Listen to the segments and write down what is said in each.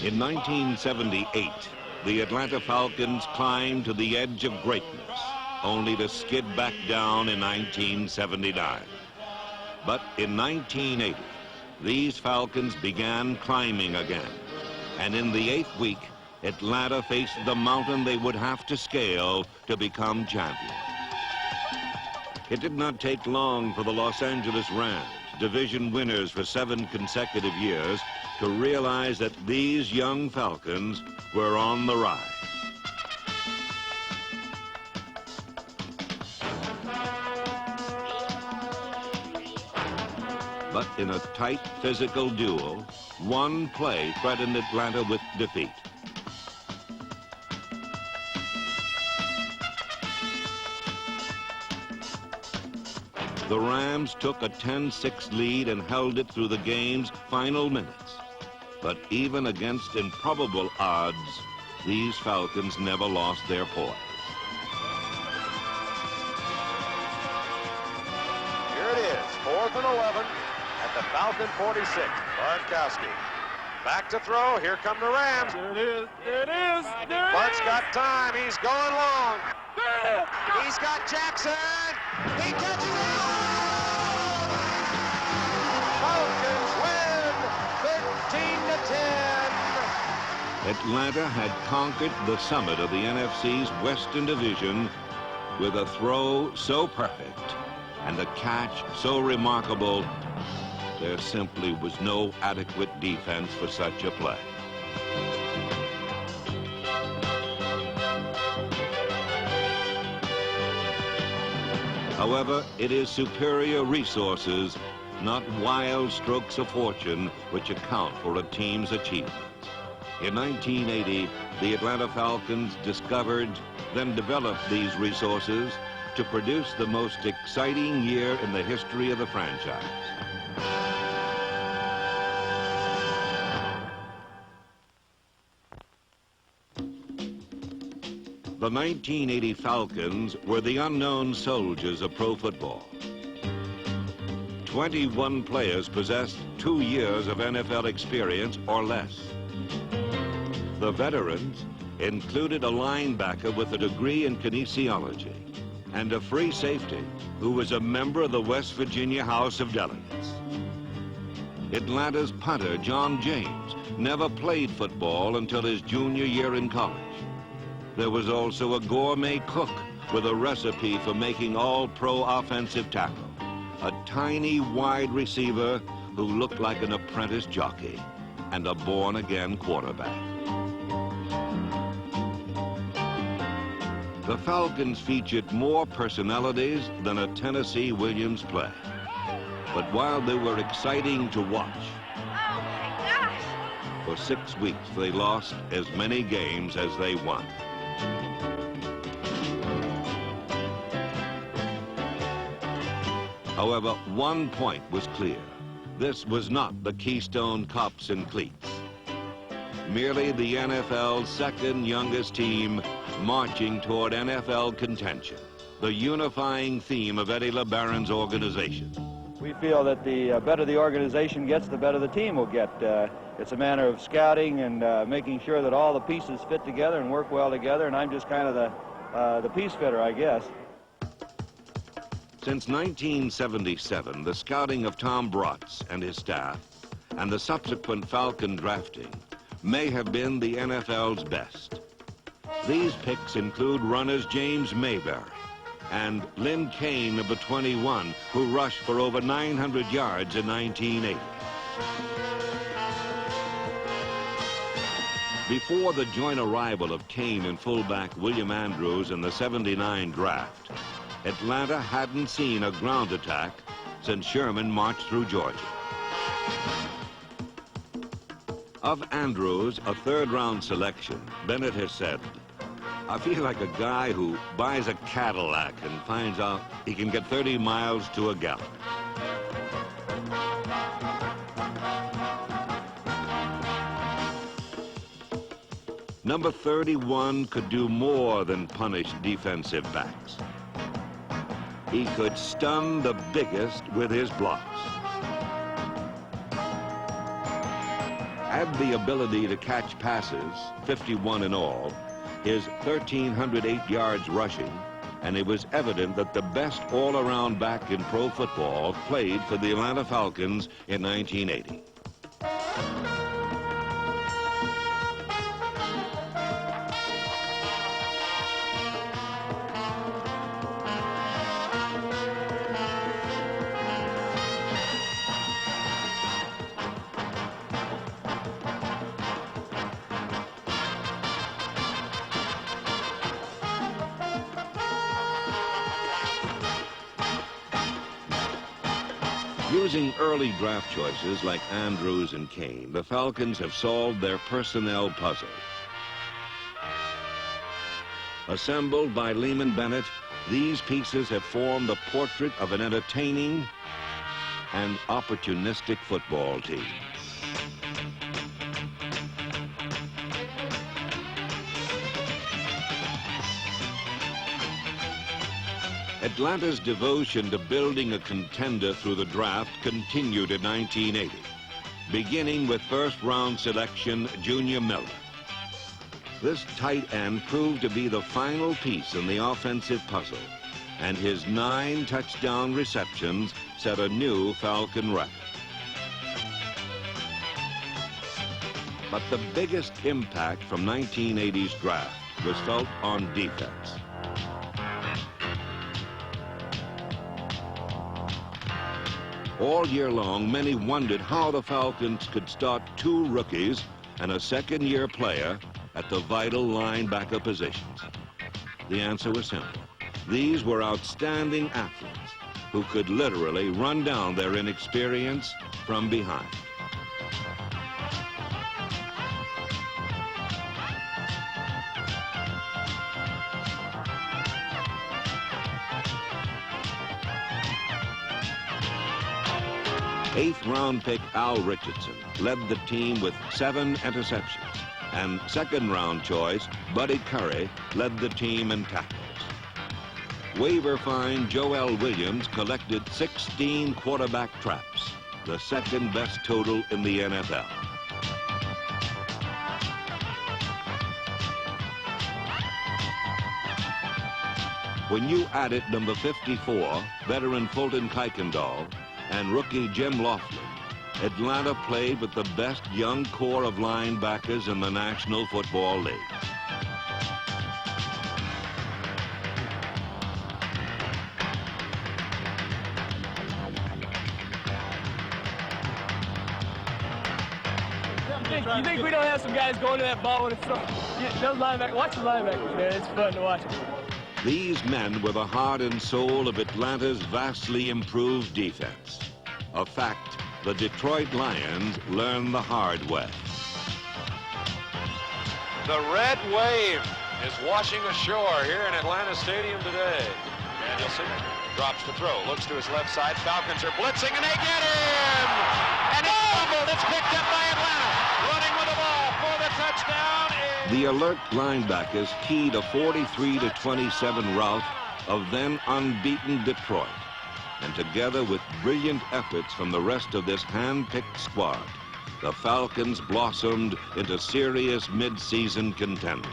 In 1978, the Atlanta Falcons climbed to the edge of greatness, only to skid back down in 1979. But in 1980, these Falcons began climbing again. And in the 8th week, Atlanta faced the mountain they would have to scale to become champions. It did not take long for the Los Angeles Rams, division winners for 7 consecutive years, to realize that these young Falcons were on the rise. But in a tight physical duel, one play threatened Atlanta with defeat. The Rams took a 10-6 lead and held it through the game's final minutes. But even against improbable odds, these Falcons never lost their poise. Here it is, 4th and 11 at the Falcon 46. Bartkowski back to throw. Here come the Rams. There it is. There it is. There it Bart's is. got time. He's going long. There it is. He's got Jackson. He catches it. Falcons win 13-10. Atlanta had conquered the summit of the NFC's Western Division with a throw so perfect and a catch so remarkable, there simply was no adequate defense for such a play. However, it is superior resources, not wild strokes of fortune, which account for a team's achievements. In 1980, the Atlanta Falcons discovered, then developed these resources to produce the most exciting year in the history of the franchise. The 1980 Falcons were the unknown soldiers of pro football. 21 players possessed 2 years of NFL experience or less. The veterans included a linebacker with a degree in kinesiology and a free safety who was a member of the West Virginia House of Delegates. Atlanta's punter, John James, never played football until his junior year in college. There was also a gourmet cook with a recipe for making all-pro offensive tackle, a tiny wide receiver who looked like an apprentice jockey, and a born-again quarterback. The Falcons featured more personalities than a Tennessee Williams play. But while they were exciting to watch, oh my gosh, for 6 weeks they lost as many games as they won. However, one point was clear. This was not the Keystone Cops and Cleats. Merely the NFL's second youngest team marching toward NFL contention, the unifying theme of Eddie LeBaron's organization. We feel that the better the organization gets, the better the team will get. It's a matter of scouting and making sure that all the pieces fit together and work well together, and I'm just kind of the piece fitter, I guess. Since 1977, the scouting of Tom Bratz and his staff and the subsequent Falcon drafting may have been the NFL's best. These picks include runners James Mayberry and Lynn Kane, number 21, who rushed for over 900 yards in 1980. Before the joint arrival of Kane and fullback William Andrews in the '79 draft, Atlanta hadn't seen a ground attack since Sherman marched through Georgia. Of Andrews, a third-round selection, Bennett has said, "I feel like a guy who buys a Cadillac and finds out he can get 30 miles to a gallon." Number 31 could do more than punish defensive backs. He could stun the biggest with his blocks. Add the ability to catch passes, 51 in all, his 1,308 yards rushing, and it was evident that the best all-around back in pro football played for the Atlanta Falcons in 1980. Using early draft choices like Andrews and Kane, the Falcons have solved their personnel puzzle. Assembled by Lehman Bennett, these pieces have formed the portrait of an entertaining and opportunistic football team. Atlanta's devotion to building a contender through the draft continued in 1980, beginning with first-round selection Junior Miller. This tight end proved to be the final piece in the offensive puzzle, and his 9 touchdown receptions set a new Falcon record. But the biggest impact from 1980's draft was felt on defense. All year long, many wondered how the Falcons could start 2 rookies and a second-year player at the vital linebacker positions. The answer was simple. These were outstanding athletes who could literally run down their inexperience from behind. Eighth-round pick Al Richardson led the team with 7 interceptions, and second-round choice Buddy Curry led the team in tackles. Waiver find Joel Williams collected 16 quarterback traps, the second-best total in the NFL. When you added number 54, veteran Fulton Kuykendall, and rookie Jim Laughlin, Atlanta played with the best young core of linebackers in the National Football League. You think we don't have some guys going to that ball when it's thrown? Those linebackers, watch the linebackers, man. It's fun to watch them. These men were the heart and soul of Atlanta's vastly improved defense. A fact the Detroit Lions learned the hard way. The red wave is washing ashore here in Atlanta Stadium today. Danielson drops to throw, looks to his left side. Falcons are blitzing, and they get him! And it's fumbled. It's picked up by Atlanta. Running with the ball for the touchdown. The alert linebackers keyed a 43-27 rout of then unbeaten Detroit. And together with brilliant efforts from the rest of this hand-picked squad, the Falcons blossomed into serious mid-season contenders.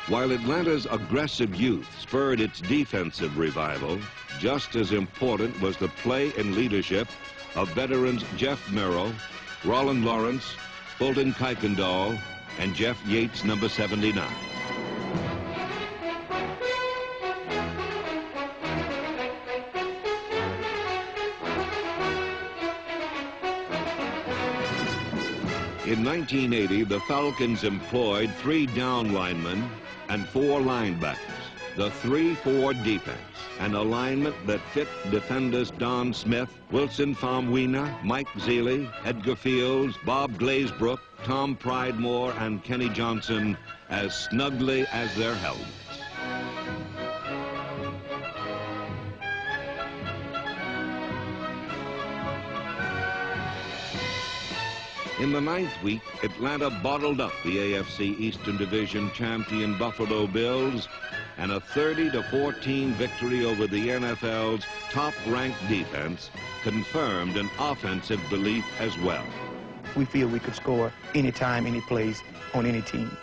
While Atlanta's aggressive youth spurred its defensive revival, just as important was the play and leadership of veterans Jeff Merrill, Roland Lawrence, Fulton Kuykendall, and Jeff Yates, number 79. In 1980, the Falcons employed 3 down linemen and 4 linebackers, the 3-4 defense, an alignment that fit defenders Don Smith, Wilson Famuina, Mike Zealy, Edgar Fields, Bob Glazebrook, Tom Pridemore, and Kenny Johnson as snugly as their helmets. In the 9th week, Atlanta bottled up the AFC Eastern Division champion Buffalo Bills and a 30-14 victory over the NFL's top-ranked defense confirmed an offensive belief as well. We feel we could score anytime, any place, on any team.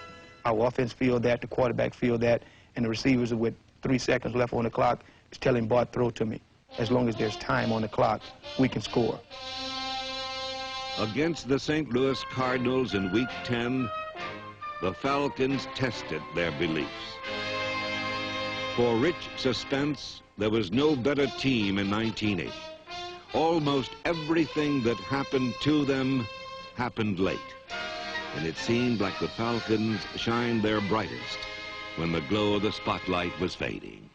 Our offense feel that, the quarterback feel that, and the receivers with 3 seconds left on the clock is telling Bart, throw to me. As long as there's time on the clock, we can score. Against the St. Louis Cardinals in Week 10, the Falcons tested their beliefs. For rich suspense, there was no better team in 1980. Almost everything that happened to them happened late, and it seemed like the Falcons shined their brightest when the glow of the spotlight was fading.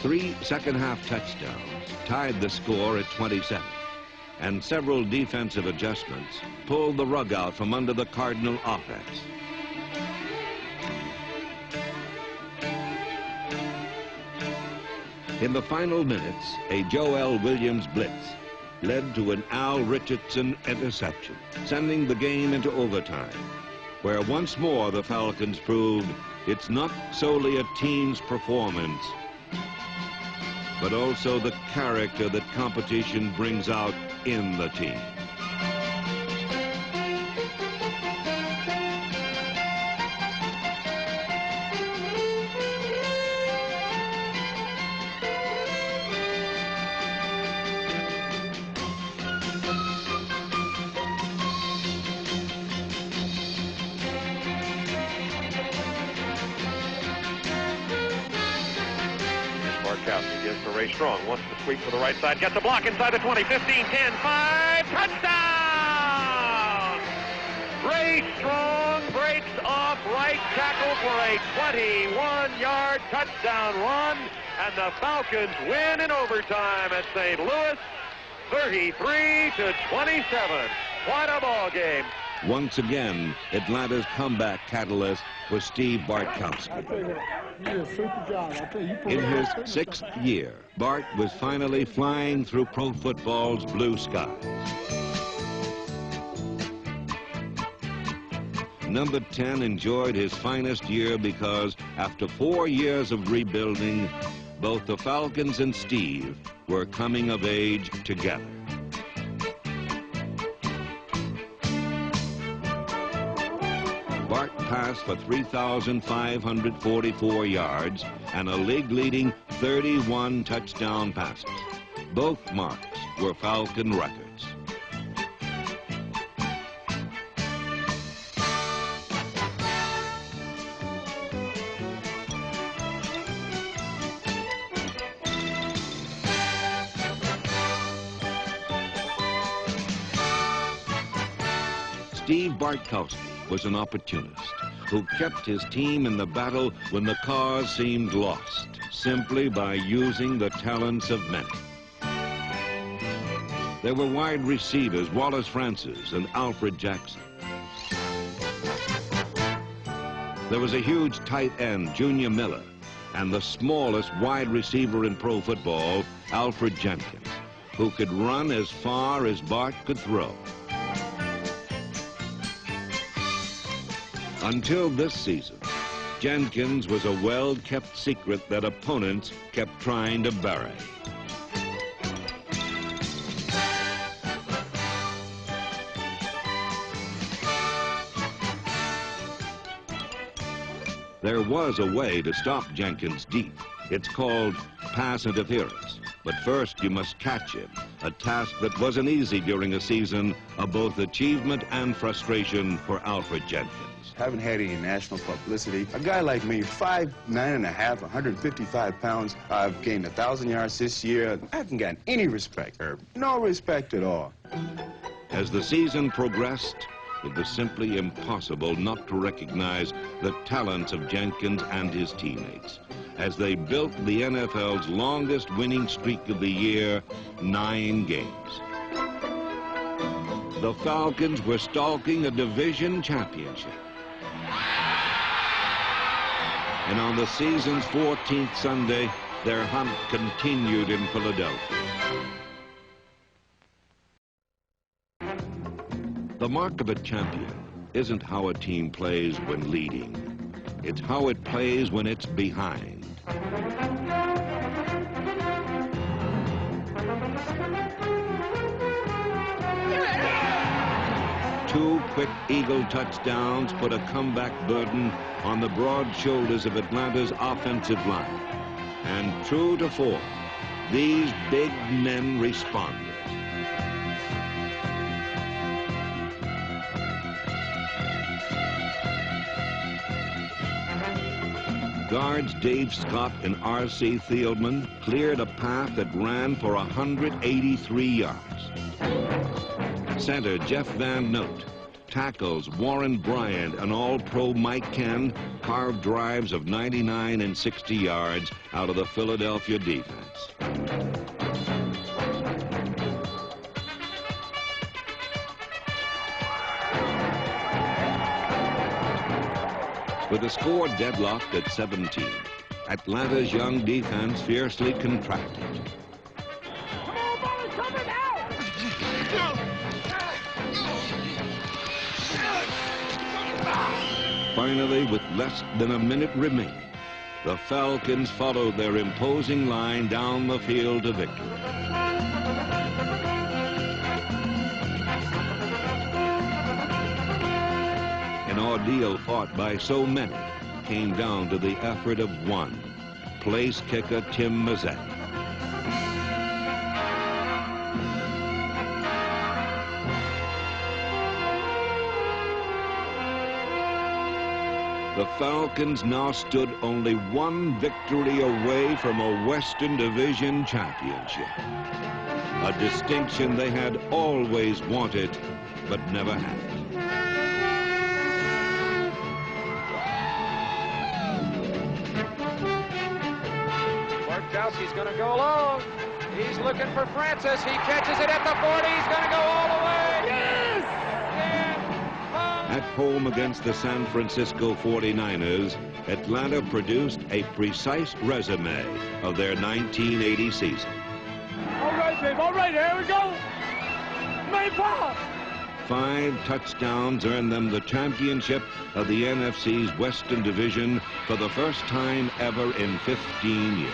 Three second-half touchdowns tied the score at 27, and several defensive adjustments pulled the rug out from under the Cardinal offense. In the final minutes, a Joel Williams blitz led to an Al Richardson interception, sending the game into overtime, where once more the Falcons proved it's not solely a team's performance, but also the character that competition brings out in the team. Gives to Ray Strong, wants to sweep for the right side, gets a block inside the 20, 15, 10, 5, touchdown! Ray Strong breaks off right tackle for a 21-yard touchdown run, and the Falcons win in overtime at St. Louis, 33-27. What a ball game. Once again, Atlanta's comeback catalyst was Steve Bartkowski. In his 6th year, Bart was finally flying through pro football's blue skies. Number 10 enjoyed his finest year because after 4 years of rebuilding, both the Falcons and Steve were coming of age together. Bart passed for 3,544 yards and a league-leading 31 touchdown passes. Both marks were Falcon records. Steve Bartkowski was an opportunist who kept his team in the battle when the cause seemed lost, simply by using the talents of many. There were wide receivers Wallace Francis and Alfred Jackson. There was a huge tight end, Junior Miller, and the smallest wide receiver in pro football, Alfred Jenkins, who could run as far as Bart could throw. Until this season, Jenkins was a well-kept secret that opponents kept trying to bury. There was a way to stop Jenkins deep. It's called pass interference. But first you must catch him, a task that wasn't easy during a season of both achievement and frustration for Alfred Jenkins. Haven't had any national publicity. A guy like me, 5'9½", 155 pounds, I've gained 1,000 yards this year. I haven't gotten any respect, Herb. No respect at all. As the season progressed, it was simply impossible not to recognize the talents of Jenkins and his teammates as they built the NFL's longest winning streak of the year, 9 games. the Falcons were stalking a division championship. And on the season's 14th Sunday, their hunt continued in Philadelphia. The mark of a champion isn't how a team plays when leading. It's how it plays when it's behind. Two quick Eagle touchdowns put a comeback burden on the broad shoulders of Atlanta's offensive line. And true to form, these big men responded. Guards Dave Scott and R.C. Thielman cleared a path that ran for 183 yards. Center Jeff Van Note, tackles Warren Bryant and All-Pro Mike Ken carved drives of 99 and 60 yards out of the Philadelphia defense. With the score deadlocked at 17, Atlanta's young defense fiercely contracted. Come on, boys, coming out! Finally, with less than a minute remaining, the Falcons followed their imposing line down the field to victory. An ordeal fought by so many came down to the effort of one, place kicker Tim Mazzetti. The Falcons now stood only one victory away from a Western Division championship. A distinction they had always wanted, but never had. He's going to go long. He's looking for Francis. He catches it at the 40. He's going to go all the way. Yes! At home against the San Francisco 49ers, Atlanta produced a precise resume of their 1980 season. All right, babe. All right, here we go. Main ball. 5 touchdowns earned them the championship of the NFC's Western Division for the first time ever in 15 years.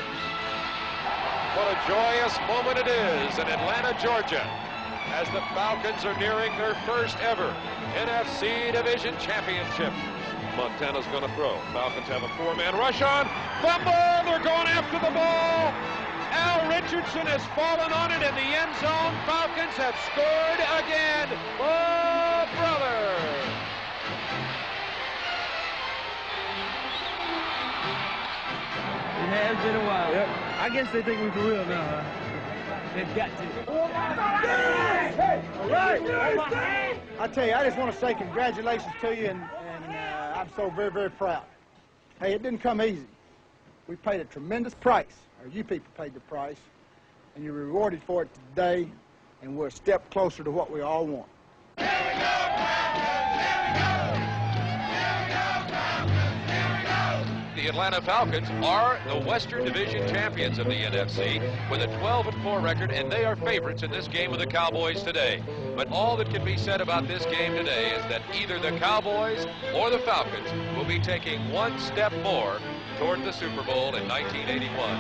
What a joyous moment it is in Atlanta, Georgia, as the Falcons are nearing their first ever NFC Division Championship. Montana's going to throw. Falcons have a 4-man rush on. Fumble! They're going after the ball. Al Richardson has fallen on it in the end zone. Falcons have scored again. Oh, brother! It has been a while. Yep. I guess they think we're for real now, huh? They've got to. Hey, all right. I tell you, I just want to say congratulations to you, and I'm so very, very proud. Hey, it didn't come easy. We paid a tremendous price, or you people paid the price, and you're rewarded for it today, and we're a step closer to what we all want. The Atlanta Falcons are the Western Division champions of the NFC with a 12-4 record, and they are favorites in this game with the Cowboys today. But all that can be said about this game today is that either the Cowboys or the Falcons will be taking one step more toward the Super Bowl in 1981.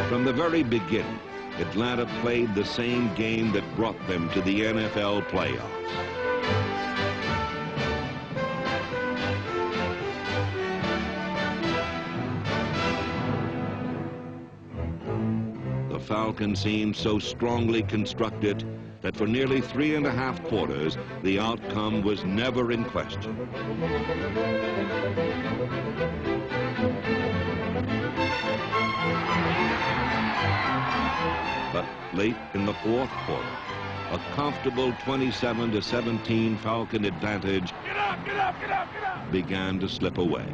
From the very beginning, Atlanta played the same game that brought them to the NFL playoffs. The Falcons seemed so strongly constructed that for nearly 3.5 quarters, the outcome was never in question. But late in the fourth quarter, a comfortable 27-17 Falcon advantage began to slip away.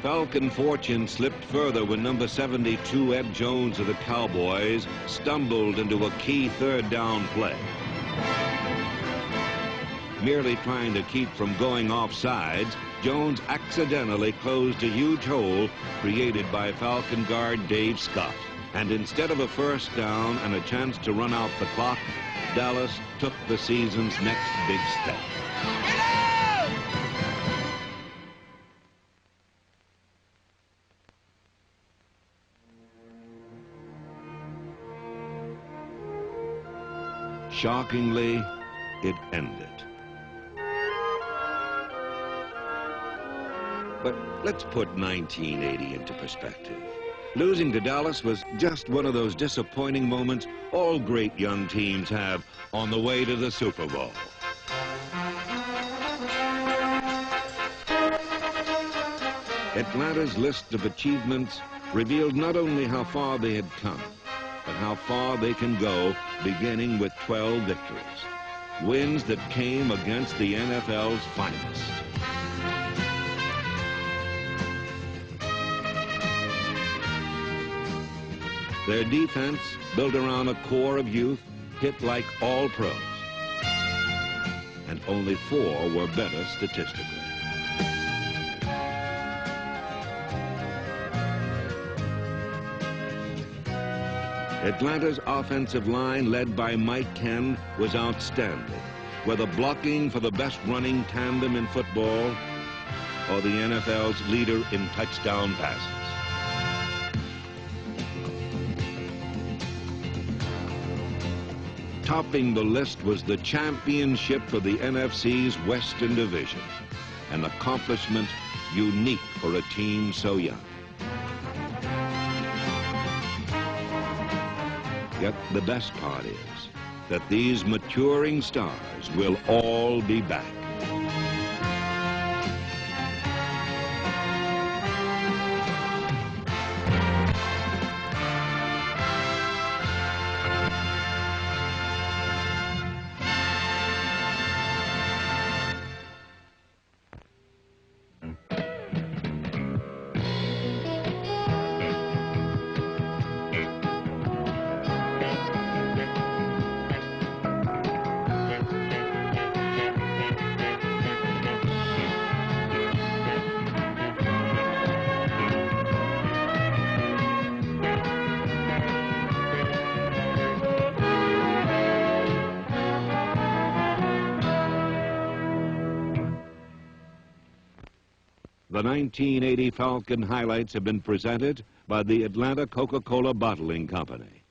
Falcon fortune slipped further when number 72 Ed Jones of the Cowboys stumbled into a key third down play. Merely trying to keep from going off sides, Jones accidentally closed a huge hole created by Falcon guard Dave Scott. And instead of a first down and a chance to run out the clock, Dallas took the season's next big step. Shockingly, it ended. But let's put 1980 into perspective. Losing to Dallas was just one of those disappointing moments all great young teams have on the way to the Super Bowl. Atlanta's list of achievements revealed not only how far they had come, but how far they can go, beginning with 12 victories. Wins that came against the NFL's finest. Their defense, built around a core of youth, hit like all pros. And only 4 were better statistically. Atlanta's offensive line, led by Mike Ken, was outstanding, whether blocking for the best running tandem in football or the NFL's leader in touchdown passes. Topping the list was the championship of the NFC's Western Division, an accomplishment unique for a team so young. Yet the best part is that these maturing stars will all be back. The 1980 Falcon highlights have been presented by the Atlanta Coca-Cola Bottling Company.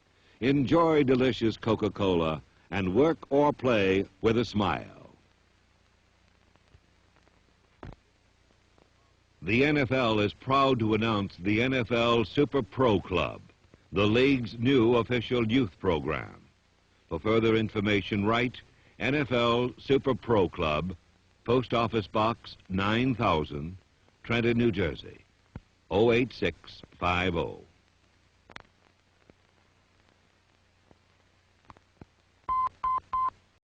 Enjoy delicious Coca-Cola and work or play with a smile. The NFL is proud to announce the NFL Super Pro Club, the league's new official youth program. For further information, write NFL Super Pro Club, Post Office Box 9000, Trenton, New Jersey, 08650.